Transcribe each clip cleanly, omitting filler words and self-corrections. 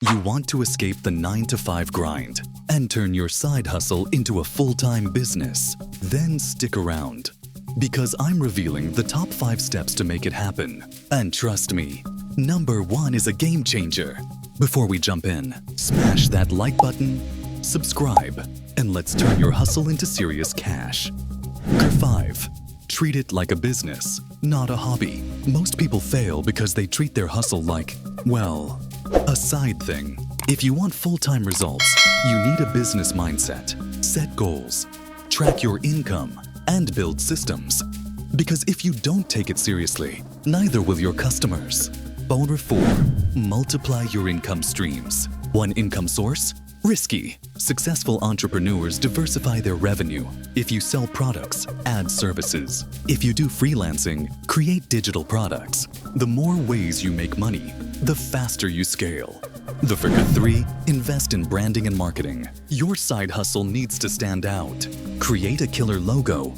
You want to escape the 9-to-5 grind and turn your side hustle into a full-time business. Then stick around, because I'm revealing the top 5 steps to make it happen. And trust me, number 1 is a game changer. Before we jump in, smash that like button, subscribe, and let's turn your hustle into serious cash. Number 5. Treat it like a business, not a hobby. Most people fail because they treat their hustle like, well, a side thing. If you want full-time results, you need a business mindset. Set goals, track your income, and build systems. Because if you don't take it seriously, neither will your customers. Number 4. Multiply your income streams. One income source? Risky. Successful entrepreneurs diversify their revenue. If you sell products, add services. If you do freelancing, create digital products. The more ways you make money, the faster you scale. Number 3. Invest in branding and marketing. Your side hustle needs to stand out. Create a killer logo,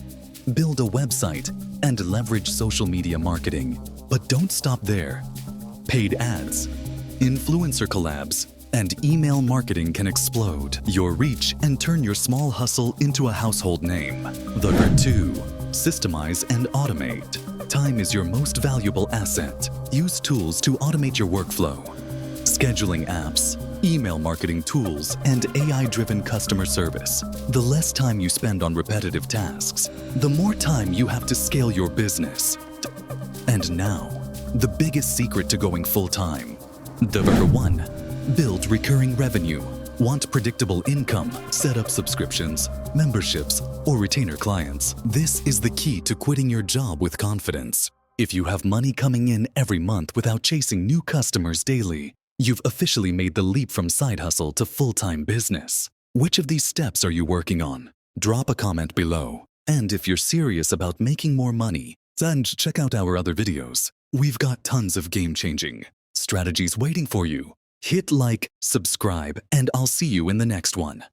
build a website, and leverage social media marketing. But don't stop there. Paid ads, influencer collabs, and email marketing can explode your reach and turn your small hustle into a household name. Number 2. Systemize and automate. Time is your most valuable asset. Use tools to automate your workflow. Scheduling apps, email marketing tools, and AI-driven customer service. The less time you spend on repetitive tasks, the more time you have to scale your business. And now, the biggest secret to going full-time. Number 1. Build recurring revenue. Want predictable income? Set up subscriptions, memberships, or retainer clients. This is the key to quitting your job with confidence. If you have money coming in every month without chasing new customers daily, you've officially made the leap from side hustle to full-time business. Which of these steps are you working on? Drop a comment below. And if you're serious about making more money, then check out our other videos. We've got tons of game-changing strategies waiting for you. Hit like, subscribe, and I'll see you in the next one.